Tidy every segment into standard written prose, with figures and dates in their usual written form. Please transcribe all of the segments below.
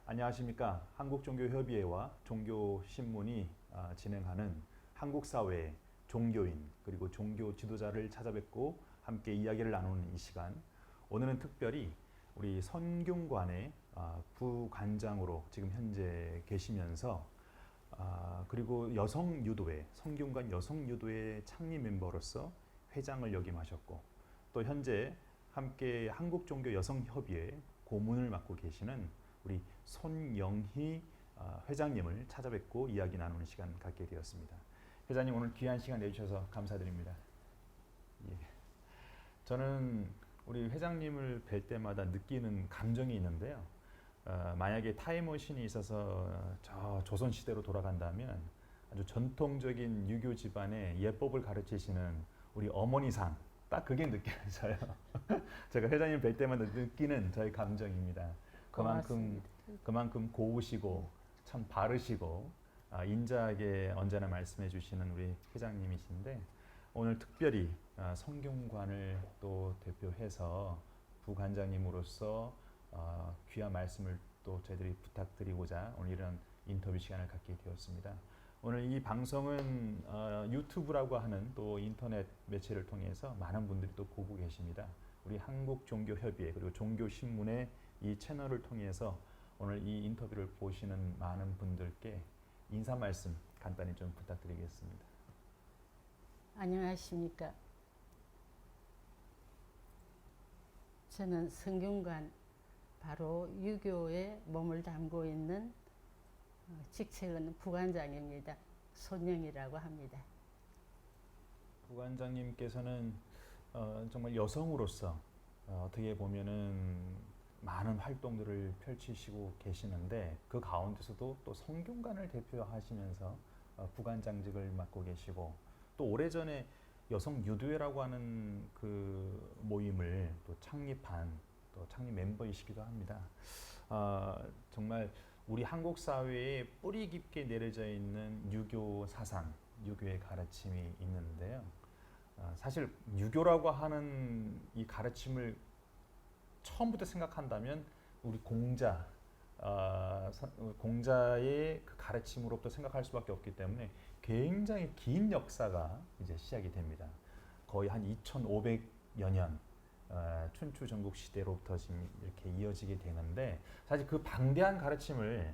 안녕하십니까. 한국종교협의회와 종교신문이 진행하는 한국사회의 종교인 그리고 종교 지도자를 찾아뵙고 함께 이야기를 나누는 이 시간. 오늘은 특별히 우리 선균관의 부관장으로 지금 현재 계시면서 그리고 여성유도회, 선균관 여성유도회 창립 멤버로서 회장을 역임하셨고 또 현재 함께 한국종교여성협의회 고문을 맡고 계시는 우리 손영희 회장님을 찾아뵙고 이야기 나누는 시간 갖게 되었습니다. 회장님 오늘 귀한 시간 내주셔서 감사드립니다. 예. 저는 우리 회장님을 뵐 때마다 느끼는 감정이 있는데요. 만약에 타임머신이 있어서 저 조선시대로 돌아간다면 아주 전통적인 유교 집안의 예법을 가르치시는 우리 어머니상 딱 그게 느껴져요. 제가 회장님 뵐 때마다 느끼는 저의 감정입니다. 그만큼 고우시고 참 바르시고 인자하게 언제나 말씀해 주시는 우리 회장님이신데 오늘 특별히 성균관을 또 대표해서 부관장님으로서 귀한 말씀을 또 저희들이 부탁드리고자 오늘 이런 인터뷰 시간을 갖게 되었습니다. 오늘 이 방송은 유튜브라고 하는 또 인터넷 매체를 통해서 많은 분들이 또 보고 계십니다. 우리 한국종교협의회 그리고 종교신문의 이 채널을 통해서 오늘 이 인터뷰를 보시는 많은 분들께 인사 말씀 간단히 좀 부탁드리겠습니다. 안녕하십니까. 저는 성균관 바로 유교에 몸을 담고 있는 직책은 부관장입니다. 손영이라고 합니다. 부관장님께서는 정말 여성으로서 어떻게 보면은 많은 활동들을 펼치시고 계시는데 그 가운데서도 또 성균관을 대표하시면서 부관장직을 맡고 계시고 또 오래전에 여성유도회라고 하는 그 모임을 또 창립한 또 창립 멤버이시기도 합니다. 정말 우리 한국 사회에 뿌리 깊게 내려져 있는 유교 사상, 유교의 가르침이 있는데요. 사실 유교라고 하는 이 가르침을 처음부터 생각한다면 우리 공자의 그 가르침으로부터 생각할 수밖에 없기 때문에 굉장히 긴 역사가 이제 시작이 됩니다. 거의 한 2,500여 년 춘추 전국 시대로부터 지금 이렇게 이어지게 되는데 사실 그 방대한 가르침을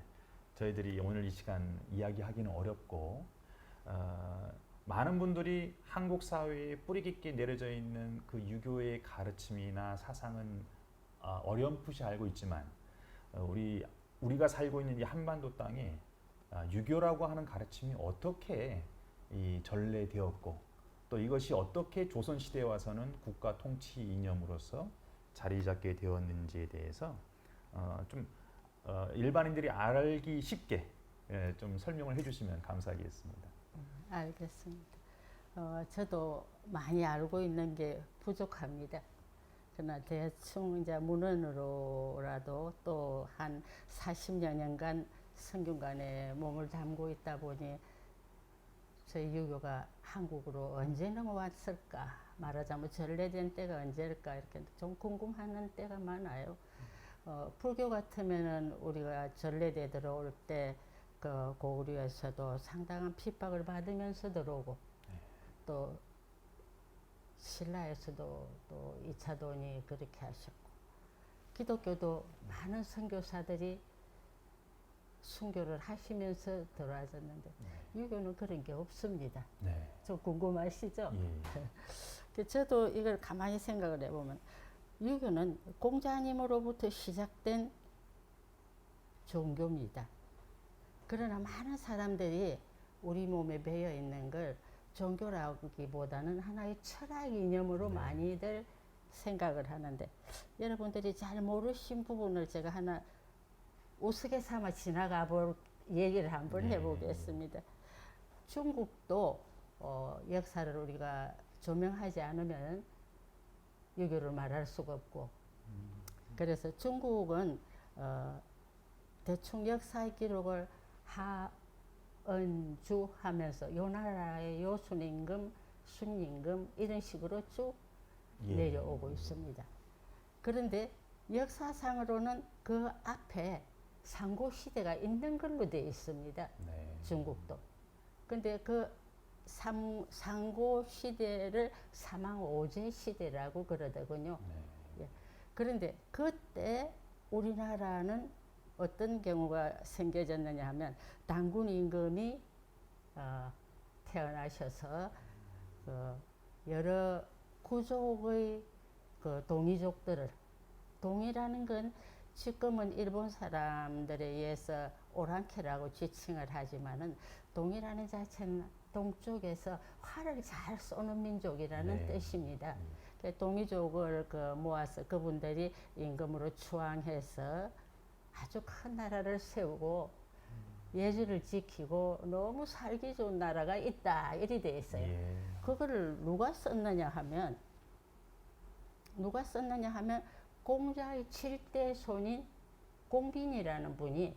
저희들이 오늘 이 시간 이야기하기는 어렵고 많은 분들이 한국 사회에 뿌리 깊게 내려져 있는 그 유교의 가르침이나 사상은 어렴풋이 알고 있지만 우리가 살고 있는 이 한반도 땅에 유교라고 하는 가르침이 어떻게 이 전래되었고 또 이것이 어떻게 조선시대에 와서는 국가 통치 이념으로서 자리 잡게 되었는지에 대해서 좀 일반인들이 알기 쉽게 좀 설명을 해주시면 감사하겠습니다. 알겠습니다. 저도 많이 알고 있는 게 부족합니다. 그러나 대충 이제 문헌으로라도 또 한 40여 년간 성균관에 몸을 담고 있다 보니 저희 유교가 한국으로 언제 넘어왔을까, 말하자면 전래된 때가 언제일까 이렇게 좀 궁금하는 때가 많아요. 불교 같으면은 우리가 전래돼 들어올 때 그 고구려에서도 상당한 핍박을 받으면서 들어오고 또 신라에서도 또 이차돈이 그렇게 하셨고 기독교도 많은 선교사들이 순교를 하시면서 들어와졌는데 유교는 그런 게 없습니다. 네. 좀 궁금하시죠? 예. 저도 이걸 가만히 생각을 해보면 유교는 공자님으로부터 시작된 종교입니다. 그러나 많은 사람들이 우리 몸에 배어 있는 걸 종교라기보다는 하나의 철학 이념으로 많이들 생각을 하는데 여러분들이 잘 모르신 부분을 제가 하나 우스개 삼아 지나가 볼 얘기를 한번 해보겠습니다. 중국도 역사를 우리가 조명하지 않으면 유교를 말할 수가 없고 그래서 중국은 대충 역사의 기록을 하은주 하면서 요 나라의 요순임금, 순임금 이런 식으로 쭉 내려오고 있습니다. 그런데 역사상으로는 그 앞에 상고 시대가 있는 걸로 되어 있습니다. 네. 중국도. 근데 그 상고 시대를 사망오제 시대라고 그러더군요. 네. 예. 그런데 그때 우리나라는 어떤 경우가 생겨졌느냐 하면 단군 임금이 태어나셔서 그 여러 구족의 그 동이족들을, 동이라는 건 지금은 일본 사람들에 의해서 오랑캐라고 지칭을 하지만은 동이라는 자체는 동쪽에서 활을 잘 쏘는 민족이라는 네. 뜻입니다. 그 동이족을 모아서 그분들이 임금으로 추앙해서 아주 큰 나라를 세우고 예절을 지키고 너무 살기 좋은 나라가 있다 이리 돼 있어요. 예. 그거를 누가 썼느냐 하면 공자의 7대 손인 공빈이라는 분이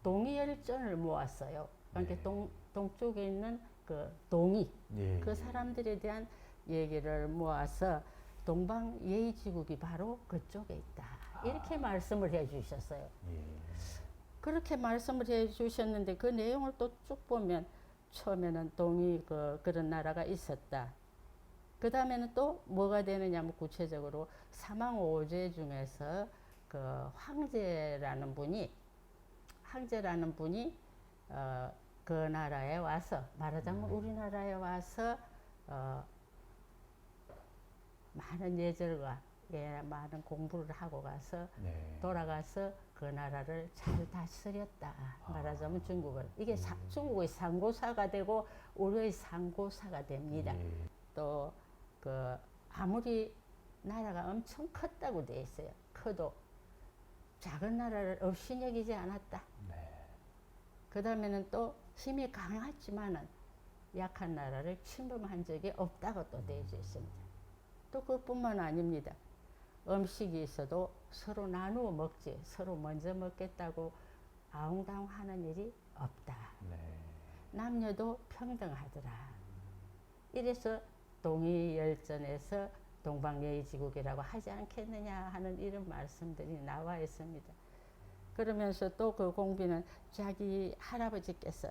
동이열전을 모았어요. 그러니까 네. 동쪽에 있는 그 동이 예. 그 사람들에 대한 얘기를 모아서 동방 예의지국이 바로 그쪽에 있다. 이렇게 말씀을 해 주셨어요. 예. 그렇게 말씀을 해 주셨는데 그 내용을 또 쭉 보면 처음에는 동이 그런 나라가 있었다. 그 다음에는 또 뭐가 되느냐 하면 구체적으로 사망오제 중에서 그 황제라는 분이 그 나라에 와서 말하자면 우리나라에 와서 많은 예절과 많은 공부를 하고 가서 네. 돌아가서 그 나라를 잘 다스렸다. 말하자면 중국을. 이게 중국의 상고사가 되고 우리의 상고사가 됩니다. 예. 또 아무리 나라가 엄청 컸다고 돼 있어요. 커도 작은 나라를 없이 여기지 않았다. 네. 그 다음에는 또 힘이 강했지만은 약한 나라를 침범한 적이 없다고 또 되어 있습니다. 또 그뿐만 아닙니다. 음식이 있어도 서로 나누어 먹지, 서로 먼저 먹겠다고 아웅다웅하는 일이 없다. 네. 남녀도 평등하더라. 이래서 동이열전에서 동방예의지국이라고 하지 않겠느냐 하는 이런 말씀들이 나와 있습니다. 그러면서 또 그 공비는 자기 할아버지께서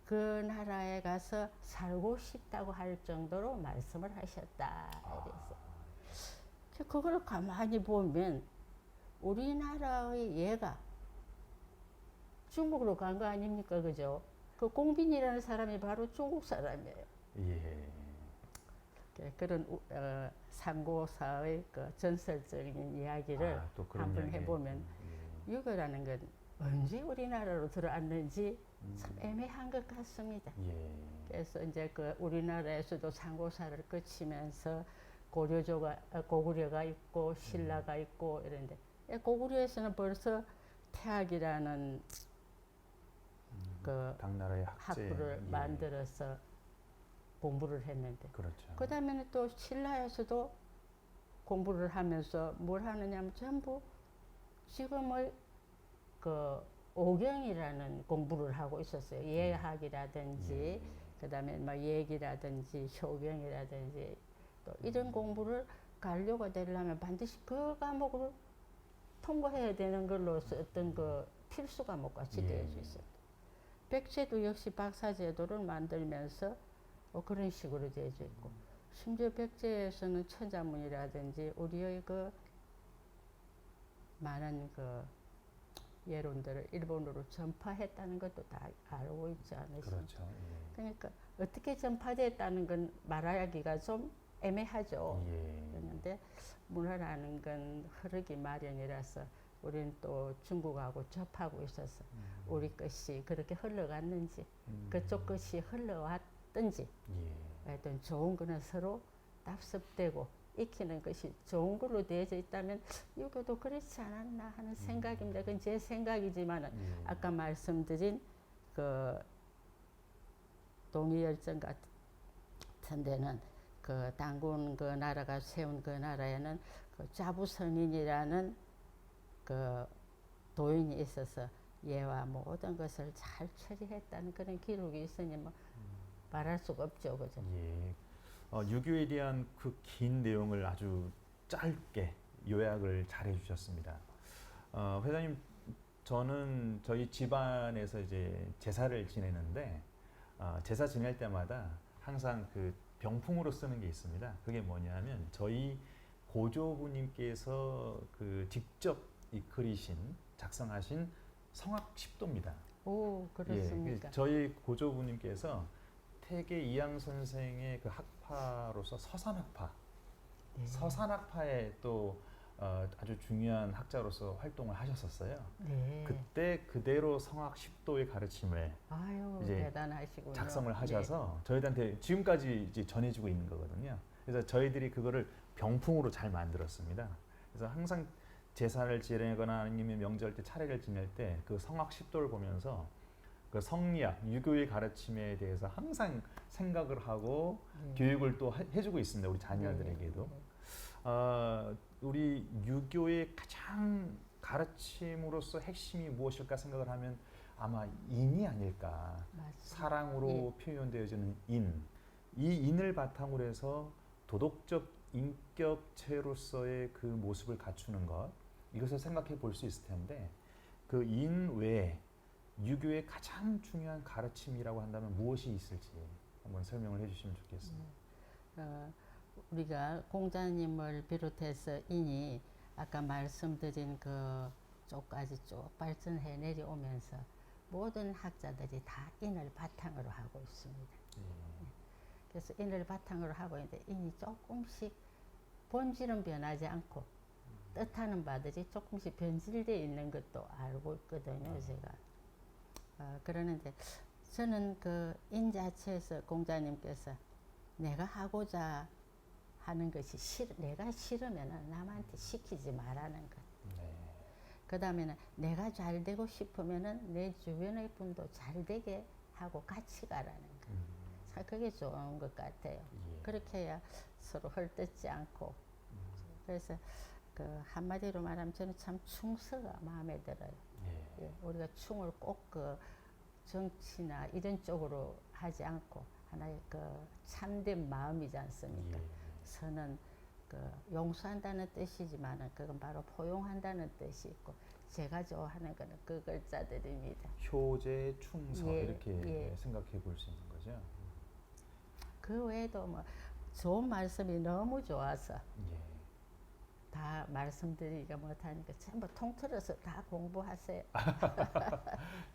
그 나라에 가서 살고 싶다고 할 정도로 말씀을 하셨다. 이래서 그걸 가만히 보면 우리나라의 얘가 중국으로 간 거 아닙니까, 그죠? 그 공빈이라는 사람이 바로 중국 사람이에요. 예. 그런 상고사의 그 전설적인 이야기를 또 그런 한번 이야기. 해보면 유교라는 건 언제 우리나라로 들어왔는지 참 애매한 것 같습니다. 예. 그래서 이제 그 우리나라에서도 상고사를 거치면서 고구려가 있고 신라가 있고 이런데 고구려에서는 벌써 태학이라는 그 당나라의 학제. 학부를 예. 만들어서 공부를 했는데 그렇죠. 그 다음에는 또 신라에서도 공부를 하면서 뭘 하느냐면 전부 지금의 그 오경이라는 공부를 하고 있었어요. 예학이라든지 그 다음에 막 예기라든지 효경이라든지 또 이런 공부를 관료가 되려면 반드시 그 과목을 통과해야 되는 걸로서 어떤 그 필수 과목 같이 되어 있어요. 백제도 역시 박사제도를 만들면서 그런 식으로 되어 있고 심지어 백제에서는 천자문이라든지 우리의 그 많은 그 예론들을 일본으로 전파했다는 것도 다 알고 있지 않으십니까? 그렇죠. 예. 그러니까 어떻게 전파됐다는 건 말하기가 좀 애매하죠. 예. 그런데 문화라는 건 흐르기 마련이라서 우리는 또 중국하고 접하고 있어서 우리 것이 그렇게 흘러갔는지 그쪽 것이 흘러왔든지 예. 하여튼 좋은 거는 서로 답습되고 익히는 것이 좋은 걸로 되어져 있다면 유교도 그렇지 않았나 하는 생각입니다. 그건 제 생각이지만 아까 말씀드린 그 동이열전 같은 데는 그 단군 그 나라가 세운 그 나라에는 그 자부선인이라는 그 도인이 있어서 예와 모든 것을 잘 처리했다는 그런 기록이 있으니 뭐 말할 수가 없죠, 그죠? 예. 유교에 대한 그 긴 내용을 아주 짧게 요약을 잘 해주셨습니다. 회장님 저는 저희 집안에서 이제 제사를 지내는데 제사 지낼 때마다 항상 그 병풍으로 쓰는 게 있습니다. 그게 뭐냐면 저희 고조부님께서 그 직접 그리신 작성하신 성악 10도입니다. 오, 그렇습니까? 저희 고조부님께서 태계 이양 선생의 그 학파로서 서산학파, 네. 서산학파의 또 아주 중요한 학자로서 활동을 하셨었어요. 네. 그때 그대로 성악 10도의 가르침을 아유, 이제 대단하시군요. 작성을 하셔서 저희들한테 지금까지 이제 전해주고 있는 거거든요. 그래서 저희들이 그거를 병풍으로 잘 만들었습니다. 그래서 항상 제사를 지내거나 아니면 명절 때 차례를 지낼 때 그 성악 10도를 보면서 그 성리학, 유교의 가르침에 대해서 항상 생각을 하고 교육을 또 해주고 있습니다. 우리 자녀들에게도. 우리 유교의 가장 가르침으로서 핵심이 무엇일까 생각을 하면 아마 인이 아닐까. 맞습니다. 사랑으로 표현되어지는 인. 이 인을 바탕으로 해서 도덕적 인격체로서의 그 모습을 갖추는 것. 이것을 생각해 볼 수 있을 텐데 그 인 외에 유교의 가장 중요한 가르침이라고 한다면 무엇이 있을지 한번 설명을 해주시면 좋겠습니다. 우리가 공자님을 비롯해서 인이 아까 말씀드린 그 쪽까지 쭉 발전해 내려오면서 모든 학자들이 다 인을 바탕으로 하고 있습니다. 그래서 인을 바탕으로 하고 있는데 인이 조금씩 본질은 변하지 않고 뜻하는 바들이 조금씩 변질되어 있는 것도 알고 있거든요, 제가. 그러는데 저는 그 인 자체에서 공자님께서 내가 하고자 하는 것이 내가 싫으면 남한테 시키지 말라는 것. 그 다음에는 내가 잘 되고 싶으면 내 주변의 분도 잘 되게 하고 같이 가라는 것. 참 그게 좋은 것 같아요. 그렇게 해야 서로 헐뜯지 않고. 그래서 그 한마디로 말하면 저는 참 충서가 마음에 들어요. 우리가 충을 꼭 그 정치나 이런 쪽으로 하지 않고 하나의 그 참된 마음이지 않습니까? 선은 그 용서한다는 뜻이지만은 그건 바로 포용한다는 뜻이 있고 제가 좋아하는 거는 그 글자들입니다. 효제, 충서 이렇게 생각해 볼 수 있는 거죠. 그 외에도 뭐 좋은 말씀이 너무 좋아서 다 말씀드리기가 못하니까 전부 통틀어서 다 공부하세요.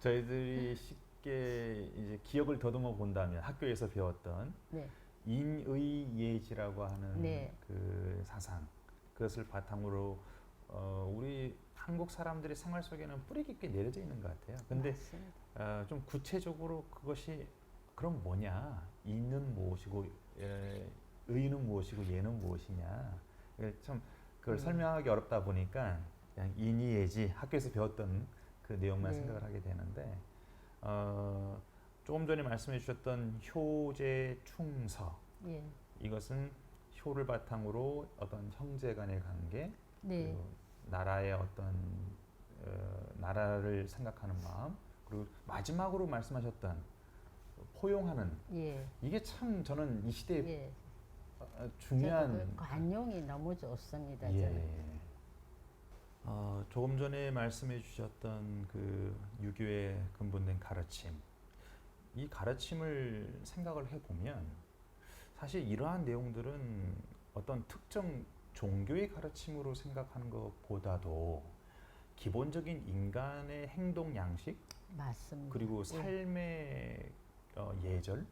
저희들이 쉽게 이제 기억을 더듬어 본다면 학교에서 배웠던 인의예지라고 하는 그 사상, 그것을 바탕으로 우리 한국 사람들의 생활 속에는 뿌리 깊게 내려져 있는 것 같아요. 근데 좀 구체적으로 그것이 그럼 뭐냐? 인은 무엇이고 의는 무엇이고 예는 무엇이냐? 참 그걸 설명하기 어렵다 보니까 그냥 인의예지 학교에서 배웠던 그 내용만 생각을 하게 되는데 조금 전에 말씀해 주셨던 효제 충서 이것은 효를 바탕으로 어떤 형제 간의 관계 그리고 나라의 어떤 나라를 생각하는 마음 그리고 마지막으로 말씀하셨던 포용하는 이게 참 저는 이 시대에 중요한 그 관용이 너무 좋습니다. 저는. 조금 전에 말씀해 주셨던 그 유교의 근본된 가르침 이 가르침을 생각을 해보면 사실 이러한 내용들은 어떤 특정 종교의 가르침으로 생각하는 것보다도 기본적인 인간의 행동 양식 맞습니다. 그리고 삶의 예절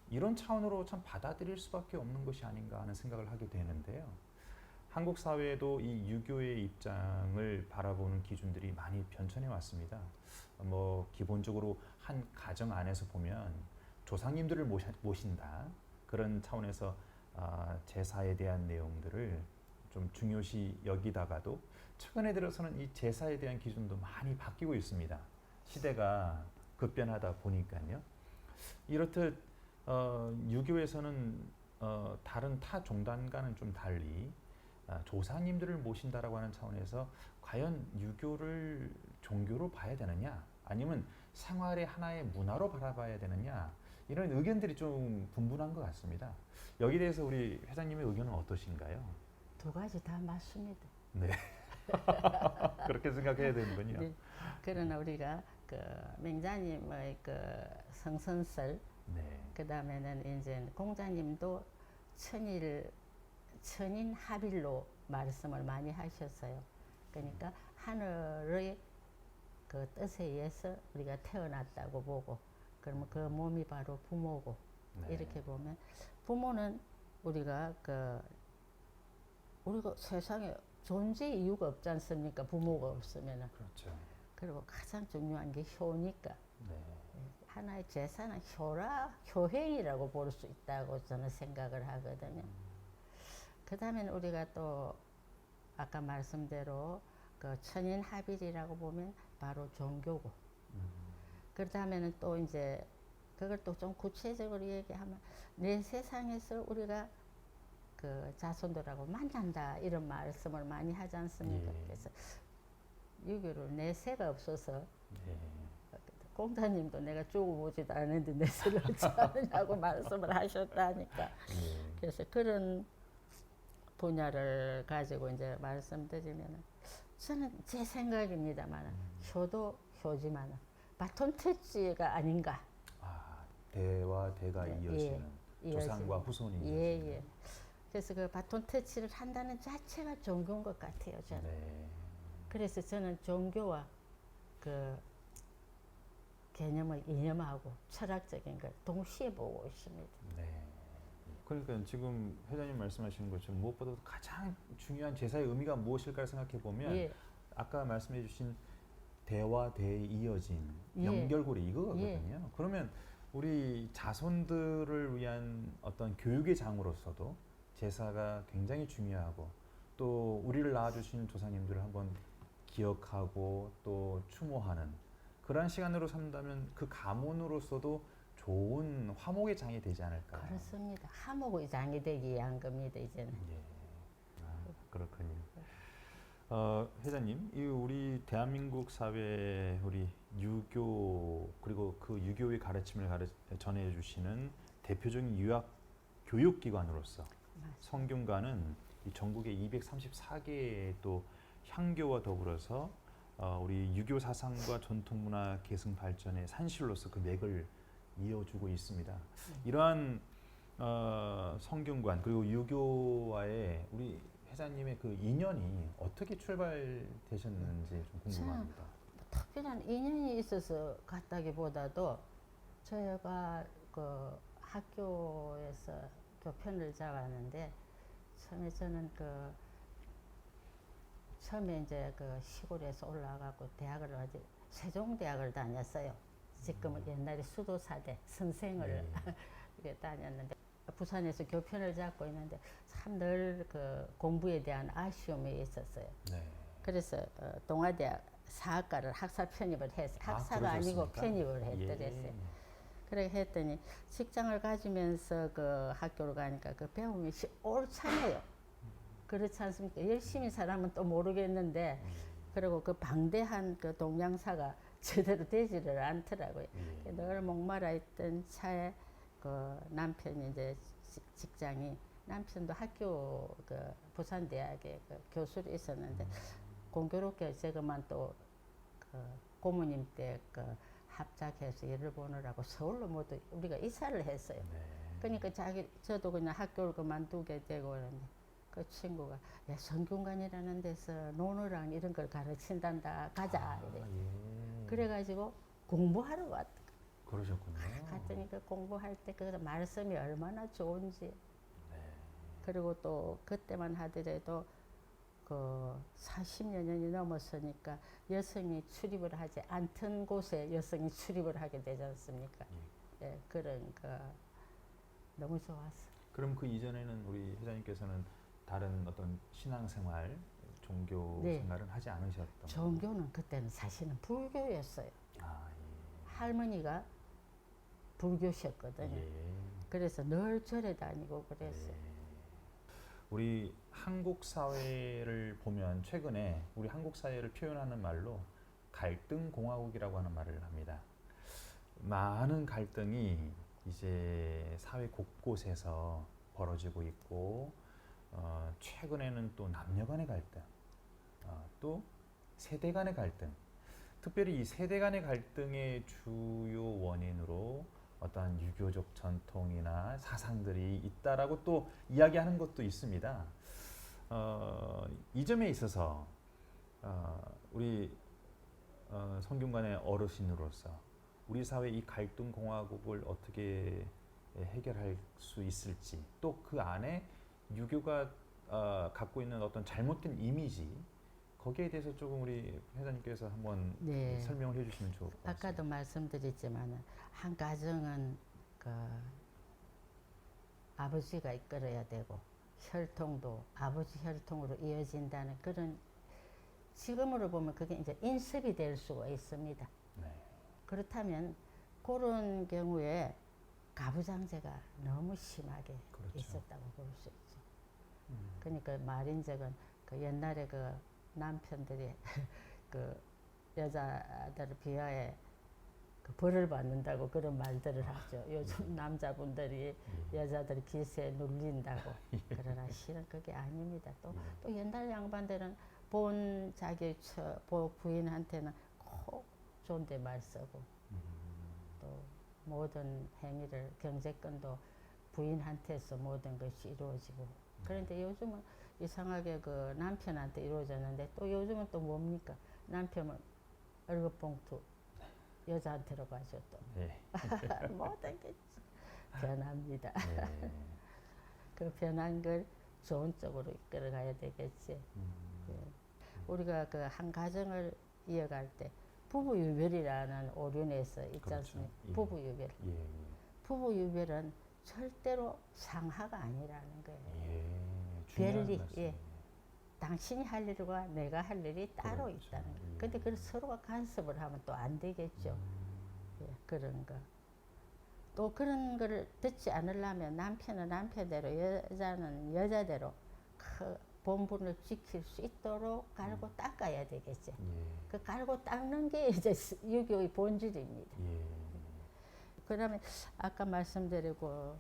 이런 차원으로 참 받아들일 수밖에 없는 것이 아닌가 하는 생각을 하게 되는데요. 한국 사회에도 이 유교의 입장을 바라보는 기준들이 많이 변천해 왔습니다. 뭐 기본적으로 한 가정 안에서 보면 조상님들을 모신다 그런 차원에서 제사에 대한 내용들을 좀 중요시 여기다가도 최근에 들어서는 이 제사에 대한 기준도 많이 바뀌고 있습니다. 시대가 급변하다 보니까요. 이렇듯 유교에서는 다른 타 종단과는 좀 달리 조상님들을 모신다라고 하는 차원에서 과연 유교를 종교로 봐야 되느냐 아니면 생활의 하나의 문화로 바라봐야 되느냐 이런 의견들이 좀 분분한 것 같습니다. 여기에 대해서 우리 회장님의 의견은 어떠신가요? 두 가지 다 맞습니다. 네. 그렇게 생각해야 되는군요. 네. 그러나 우리가 그 맹자님의 그 성선설, 네. 그 다음에는 이제 공자님도 천인 합일로 말씀을 많이 하셨어요. 그러니까 하늘의 그 뜻에 의해서 우리가 태어났다고 보고, 그러면 그 몸이 바로 부모고, 네. 이렇게 보면 부모는 우리가 우리가 세상에 존재 이유가 없지 않습니까? 부모가 없으면은. 그렇죠. 그리고 가장 중요한 게 효니까. 네. 하나의 제사는 효행이라고 볼 수 있다고 저는 생각을 하거든요. 그 다음에는 우리가 또 아까 말씀대로 그 천인합일이라고 보면 바로 종교고. 그 다음에는 또 이제 그걸 또 좀 구체적으로 얘기하면 내 세상에서 우리가 그 자손들하고 만난다 이런 말씀을 많이 하지 않습니까? 예. 그래서 유교로 내세가 없어서 네. 공자님도 내가 죽어보지도 않았는데 내세를 어찌 하느냐고 말씀을 하셨다니까. 네. 그래서 그런 분야를 가지고 이제 말씀드리면 저는 제 생각입니다만 효도 효지만 바톤 터치가 아닌가. 아, 대와 대가 네, 이어지는 조상과 이어지는. 후손이 예, 이어지는. 예. 그래서 그 바톤 터치를 한다는 자체가 종교인 것 같아요, 저는. 네. 그래서 저는 종교와 그 개념을 이념하고 철학적인 걸 동시에 보고 있습니다. 네. 그러니까 지금 회장님 말씀하시는 것처럼 무엇보다도 가장 중요한 제사의 의미가 무엇일까 생각해 보면 예, 아까 말씀해 주신 대와 대에 이어진 예. 연결고리 이거거든요. 예. 그러면 우리 자손들을 위한 어떤 교육의 장으로서도 제사가 굉장히 중요하고 또 우리를 낳아주신 조상님들을 한번 기억하고 또 추모하는 그러한 시간으로 산다면 그 가문으로서도 좋은 화목의 장이 되지 않을까. 그렇습니다. 하목의 장이 되기 위한 겁니다, 이제는. 예. 아, 그렇군요. 회장님, 이 우리 대한민국 사회 우리 유교 그리고 그 유교의 가르침을 전해 주시는 대표적인 유학 교육기관으로서 성균관은 이 전국에 234개의 또 향교와 더불어서 우리 유교 사상과 전통문화 계승 발전의 산실로서 그 맥을 이어주고 있습니다. 이러한 성균관 그리고 유교와의 우리 회장님의 그 인연이 어떻게 출발되셨는지 좀 궁금합니다. 특별한 인연이 있어서 갔다기보다도 저희가 그 학교에서 교편을 잡았는데 처음에 이제 그 시골에서 올라가고 대학을 어디 세종대학을 다녔어요. 지금은 옛날에 수도사대 선생을 네. 이렇게 다녔는데 부산에서 교편을 잡고 있는데 참 늘 그 공부에 대한 아쉬움이 있었어요. 네. 그래서 동아대학 사학과를 학사 편입을 했어요. 학사가 아니고 그러셨습니까? 편입을 했더랬어요. 그렇게 했더니 직장을 가지면서 그 학교를 가니까 그 배움이 옳잖아요. 그렇지 않습니까? 열심히 살아면 또 모르겠는데 그리고 그 방대한 그 동양사가 제대로 되지를 않더라고요. 예. 늘 목말라 있던 차에 그 남편이 이제 직장이 남편도 학교 그 부산대학에 그 교수로 있었는데 공교롭게 제가만 또 그 고모님 때 그 합작해서 일을 보느라고 서울로 모두 우리가 이사를 했어요. 네. 그러니까 저도 그냥 학교를 그만두게 되고 그러는데 그 친구가 야 성균관이라는 데서 논어랑 이런 걸 가르친단다 가자 이래. 예. 그래가지고 공부하러 왔다. 그러셨군요. 갔더니 그 공부할 때 그 말씀이 얼마나 좋은지. 네. 그리고 또 그때만 하더라도 그 40여 년이 넘었으니까 여성이 출입을 하지 않던 곳에 여성이 출입을 하게 되지 않습니까? 예, 그런 거 너무 좋았어. 그럼 그 이전에는 우리 회장님께서는 다른 어떤 신앙생활, 종교 네. 생활은 하지 않으셨던 종교는 그때는 사실은 불교였어요. 아, 할머니가 불교셨거든요. 예. 그래서 늘 절에 다니고 그랬어요. 예. 우리 한국 사회를 보면 최근에 우리 한국 사회를 표현하는 말로 갈등 공화국이라고 하는 말을 합니다. 많은 갈등이 이제 사회 곳곳에서 벌어지고 있고 최근에는 또 남녀 간의 갈등, 또 세대 간의 갈등, 특별히 이 세대 간의 갈등의 주요 원인으로 어떠한 유교적 전통이나 사상들이 있다라고 또 이야기하는 것도 있습니다. 이 점에 있어서 우리 성균관의 어르신으로서 우리 사회 이 갈등 공화국을 어떻게 해결할 수 있을지, 또 그 안에 유교가 갖고 있는 어떤 잘못된 이미지, 거기에 대해서 조금 우리 회장님께서 한번 네. 설명을 해주시면 좋을 것 같습니다. 아까도 말씀드렸지만 한 가정은 그 아버지가 이끌어야 되고 혈통도 아버지 혈통으로 이어진다는 그런, 지금으로 보면 그게 이제 인습이 될 수가 있습니다. 네. 그렇다면 그런 경우에 가부장제가 너무 심하게 그렇죠. 있었다고 볼 수 있죠. 그러니까 말인즉은 그 옛날에 그 남편들이 그 여자들을 비하해 그 벌을 받는다고 그런 말들을 하죠. 요즘 남자분들이 여자들 기세에 눌린다고. 그러나 실은 그게 아닙니다. 또 옛날 양반들은 본 자기 부인한테는 꼭 존댓말 쓰고, 또 모든 행위를, 경제권도 부인한테서 모든 것이 이루어지고. 그런데 요즘은 이상하게 그 남편한테 이루어졌는데, 또 요즘은 또 뭡니까? 남편은 월급봉투 여자한테로 가죠. 또 네. 모든 게 변합니다. 네. 그 변한 걸 좋은 쪽으로 이끌어가야 되겠지. 예. 우리가 그 한 가정을 이어갈 때 부부유별이라는 오륜에서 있지 그렇죠. 않습니까? 예. 부부유별. 예. 부부유별은 절대로 상하가 아니라는 거예요. 예. 중요한 별이, 말씀이네요. 예. 당신이 할 일과 내가 할 일이 따로 그렇죠. 있다는 거예요. 예. 근데 그걸 서로가 간섭을 하면 또 안 되겠죠. 예, 그런 거. 또 그런 거를 듣지 않으려면 남편은 남편대로, 여자는 여자대로 그 본분을 지킬 수 있도록 갈고 닦아야 되겠죠. 예. 그 갈고 닦는 게 이제 유교의 본질입니다. 예. 그다음에 아까 말씀드리고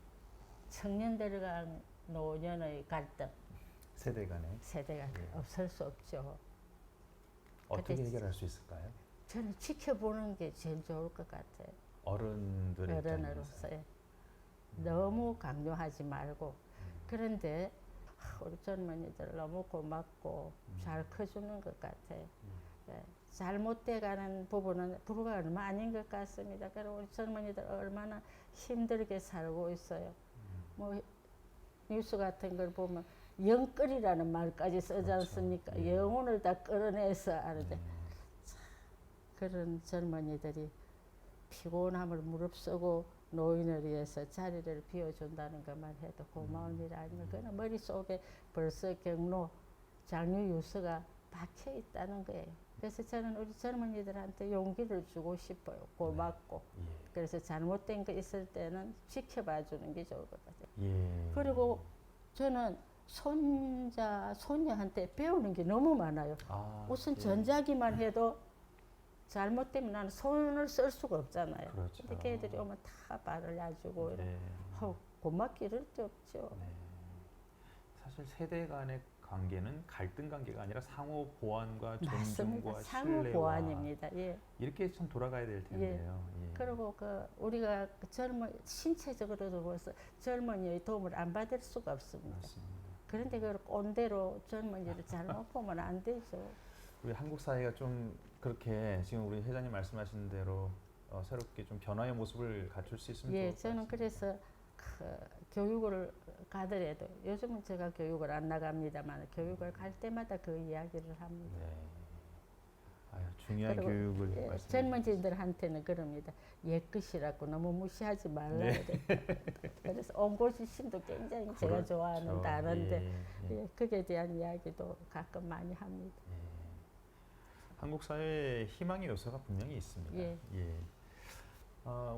청년들 간 노년의 갈등, 세대 간의 세대가 예. 없을 수 없죠. 어떻게 그때 해결할 수 있을까요? 저는 지켜보는 게 제일 좋을 것 같아요. 어른들의 어른으로서 입장에서. 너무 강요하지 말고. 그런데 우리 젊은이들 너무 고맙고 잘 커주는 것 같아요. 예, 잘못돼가는 부분은 불과 얼마 아닌 것 같습니다. 그리고 우리 젊은이들 얼마나 힘들게 살고 있어요. 뭐 뉴스 같은 걸 보면 영끌이라는 말까지 쓰지 그렇죠. 않습니까? 예. 영혼을 다 끌어내서 하는데 그런 젊은이들이 피곤함을 무릅쓰고 노인을 위해서 자리를 비워준다는 것만 해도 고마운 일 아닙니까? 그러나 머릿속에 벌써 경로, 장유 유서가 박혀 있다는 거예요. 그래서 저는 우리 젊은이들한테 용기를 주고 싶어요. 고맙고. 예. 그래서 잘못된 거 있을 때는 지켜봐 주는 게 좋을 것 같아요. 예. 그리고 저는 손자, 손녀한테 배우는 게 너무 많아요. 우선 예. 전자기만 해도 잘못되면 나는 손을 쓸 수가 없잖아요. 그렇죠. 근데 걔들이 오면 다 말을 해주고 네. 고맙기 이를 데 없죠. 네. 사실 세대 간의 관계는 갈등 관계가 아니라 상호 보완과 맞습니다. 존중과 상호 신뢰와 보완입니다. 예. 이렇게 좀 돌아가야 될 텐데요. 예. 그리고 그 우리가 신체적으로도 벌써 젊은이의 도움을 안 받을 수가 없습니다. 맞습니다. 그런데 그걸 꼰대로 젊은이를 잘못 보면 안 되죠. 우리 한국 사회가 좀 그렇게 지금 우리 회장님 말씀하신 대로 새롭게 좀 변화의 모습을 갖출 수 있으면 좋을 예, 것 저는 같습니다. 그래서 교육을 가더라도, 요즘은 제가 교육을 안 나갑니다만 교육을 갈 때마다 그 이야기를 합니다. 네. 아유, 중요한 그리고 교육을 예, 말씀해 젊은이들한테는 그럽니다. 옛것이라고 너무 무시하지 말라. 네. 그래서 온고지심도 굉장히 제가 그렇죠. 좋아하는 단어인데 예, 예. 예, 그에 대한 이야기도 가끔 많이 합니다. 예. 한국 사회에 희망의 요소가 분명히 있습니다. 예.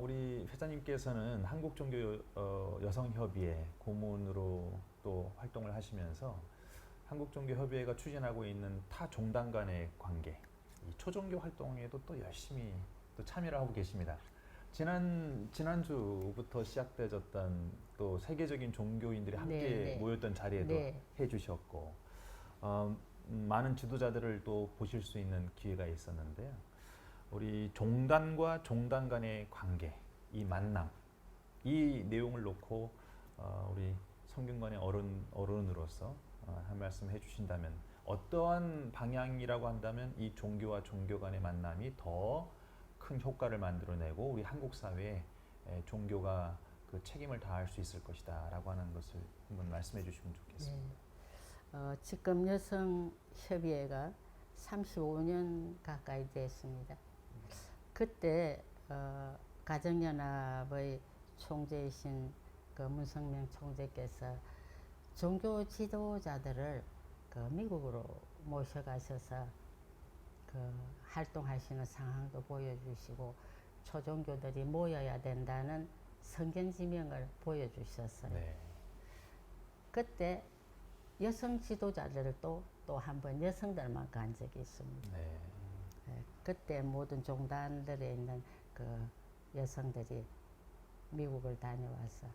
우리 회장님께서는 한국종교여성협의회 고문으로 또 활동을 하시면서 한국종교협의회가 추진하고 있는 타 종단 간의 관계, 이 초종교 활동에도 또 열심히 또 참여를 하고 계십니다. 지난주부터 시작되었던 또 세계적인 종교인들이 함께 네, 네. 모였던 자리에도 네. 해주셨고, 많은 지도자들을 또 보실 수 있는 기회가 있었는데요. 우리 종단과 종단 간의 관계, 이 만남, 이 내용을 놓고 우리 성균관의 어른으로서 한 말씀 해주신다면 어떠한 방향이라고 한다면 이 종교와 종교 간의 만남이 더 큰 효과를 만들어내고 우리 한국 사회에 종교가 그 책임을 다할 수 있을 것이다라고 하는 것을 한번 말씀해 주시면 좋겠습니다. 지금 여성협의회가 35년 가까이 됐습니다. 그때 가정연합의 총재이신 그 문성명 총재께서 종교 지도자들을 그 미국으로 모셔가셔서 그 활동하시는 상황도 보여주시고 초종교들이 모여야 된다는 성경 지명을 보여주셨어요. 네. 그때 여성 지도자들도 또 한 번 여성들만 간 적이 있습니다. 네. 그때 모든 종단들에 있는 그 여성들이 미국을 다녀와서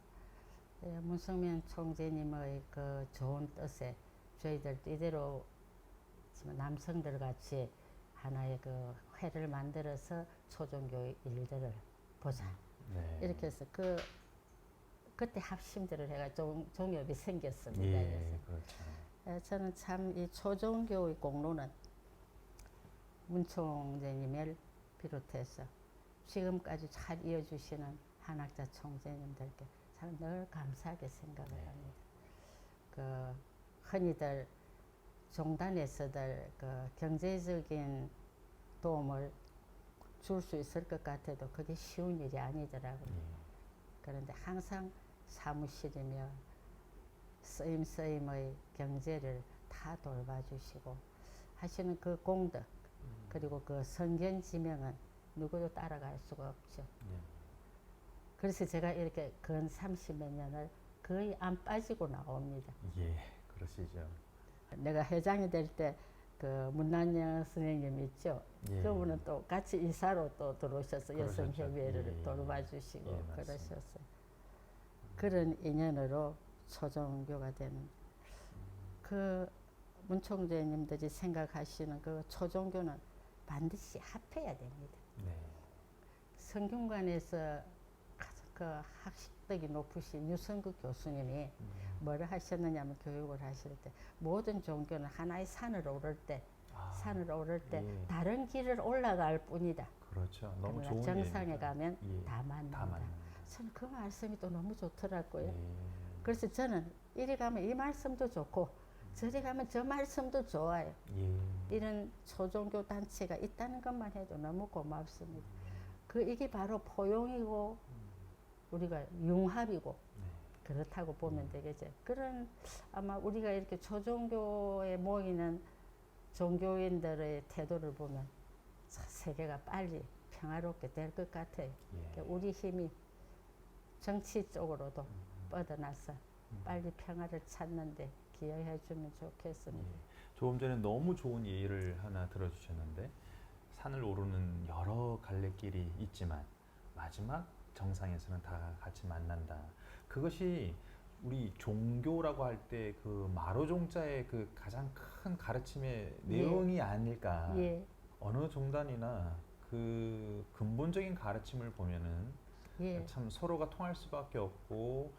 문성명 총재님의 그 좋은 뜻에 저희들도 이대로 남성들 같이 하나의 그 회를 만들어서 초종교 일들을 보자. 네. 이렇게 해서 그때 합심들을 해가 종협이 생겼습니다. 예, 그래서 그렇죠. 저는 참 이 초종교의 공로는 문 총재님을 비롯해서 지금까지 잘 이어주시는 한학자 총재님들께 참 늘 감사하게 생각을 합니다. 그 흔히들 종단에서들 그 경제적인 도움을 줄 수 있을 것 같아도 그게 쉬운 일이 아니더라고요. 그런데 항상 사무실이며 쓰임의 경제를 다 돌봐주시고 하시는 그 공덕 그리고 그 성견 지명은 누구도 따라갈 수가 없죠. 그래서 제가 이렇게 근 30몇 년을 거의 안 빠지고 나옵니다. 예, 그러시죠. 내가 회장이 될 때 그 문난영 선생님 있죠. 예. 그분은 또 같이 이사로 또 들어오셔서 그러셨죠. 여성협의회를 예, 예. 돌봐주시고 예, 맞습니다. 그러셨어요. 그런 인연으로 초종교가 되는 그 문 총재님들이 생각하시는 그 초종교는 반드시 합해야 됩니다. 네. 성균관에서 가장 그 학식덕이 높으신 유성국 교수님이 뭐를 하셨느냐면 교육을 하실 때 모든 종교는 하나의 산을 오를 때 예. 다른 길을 올라갈 뿐이다. 그렇죠. 너무 그러나 좋은 정상에 얘기입니다. 가면 예, 다 만난다. 다 맞는다. 저는 그 말씀이 또 너무 좋더라고요. 예. 그래서 저는 이리 가면 이 말씀도 좋고 저리 가면 저 말씀도 좋아요. 예. 이런 초종교 단체가 있다는 것만 해도 너무 고맙습니다. 이게 바로 포용이고 우리가 융합이고 그렇다고 보면 되겠죠. 그런 아마 우리가 이렇게 초종교에 모이는 종교인들의 태도를 보면 세계가 빨리 평화롭게 될 것 같아요. 예. 우리 힘이 정치 쪽으로도 뻗어나서 빨리 평화를 찾는데 기여해 주면 좋겠습니다. 조금 전에 너무 좋은 예를 하나 들어주셨는데 산을 오르는 여러 갈래길이 있지만 마지막 정상에서는 다 같이 만난다. 그것이 우리 종교라고 할 때 그 마로종자의 그 가장 큰 가르침의 내용이 아닐까. 예, 어느 종단이나 그 근본적인 가르침을 보면은 예, 참 서로가 통할 수밖에 없고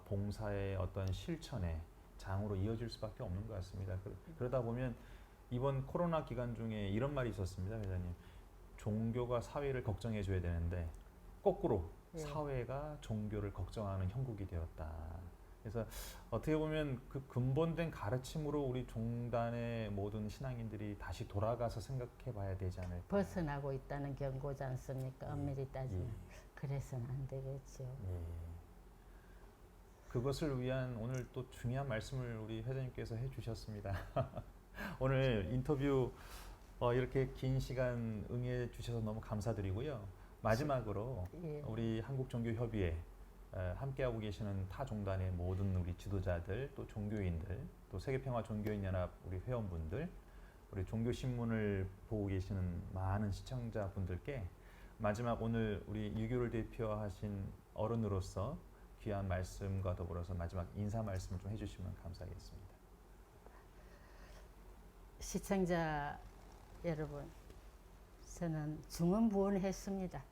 봉사의 어떤 실천의 장으로 이어질 수밖에 없는 것 같습니다. 그러다 보면 이번 코로나 기간 중에 이런 말이 있었습니다, 회장님. 종교가 사회를 걱정해 줘야 되는데 거꾸로 예. 사회가 종교를 걱정하는 형국이 되었다. 그래서 어떻게 보면 그 근본된 가르침으로 우리 종단의 모든 신앙인들이 다시 돌아가서 생각해 봐야 되지 않을까. 벗어나고 있다는 경고지 않습니까? 엄밀히 따지면. 그래서는 안 되겠죠. 예. 그것을 위한 오늘 또 중요한 말씀을 우리 회장님께서 해주셨습니다. 오늘 인터뷰 이렇게 긴 시간 응해 주셔서 너무 감사드리고요. 마지막으로 예. 우리 한국종교협의회 함께하고 계시는 타 종단의 모든 우리 지도자들, 또 종교인들, 또 세계평화종교인연합 우리 회원분들, 우리 종교신문을 보고 계시는 많은 시청자분들께 마지막 오늘 우리 유교를 대표하신 어른으로서 귀한 말씀과 더불어서 마지막 인사 말씀을 좀 해주시면 감사하겠습니다. 시청자 여러분, 저는 중언부언했습니다.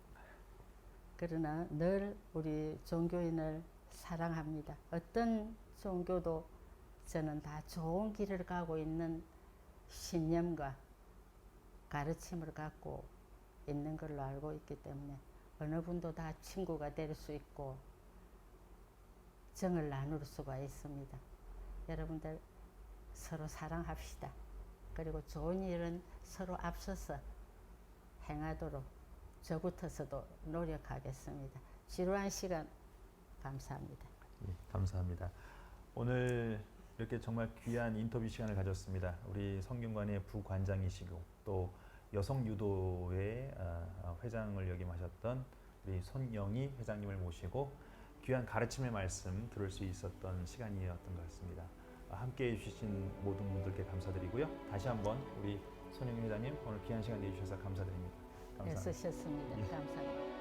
그러나 늘 우리 종교인을 사랑합니다. 어떤 종교도 저는 다 좋은 길을 가고 있는 신념과 가르침을 갖고 있는 걸로 알고 있기 때문에 어느 분도 다 친구가 될 수 있고 정을 나눌 수가 있습니다. 여러분들 서로 사랑합시다. 그리고 좋은 일은 서로 앞서서 행하도록 저부터서도 노력하겠습니다. 지루한 시간 감사합니다. 예, 감사합니다. 오늘 이렇게 정말 귀한 인터뷰 시간을 가졌습니다. 우리 성균관의 부관장이시고 또 여성유도회 회장을 역임하셨던 우리 손영희 회장님을 모시고 귀한 가르침의 말씀 들을 수 있었던 시간이었던 것 같습니다. 함께해 주신 모든 분들께 감사드리고요. 다시 한번 우리 손영희 회장님 오늘 귀한 시간 내주셔서 감사드립니다. 감사합니다. 애쓰셨습니다. 예. 감사합니다.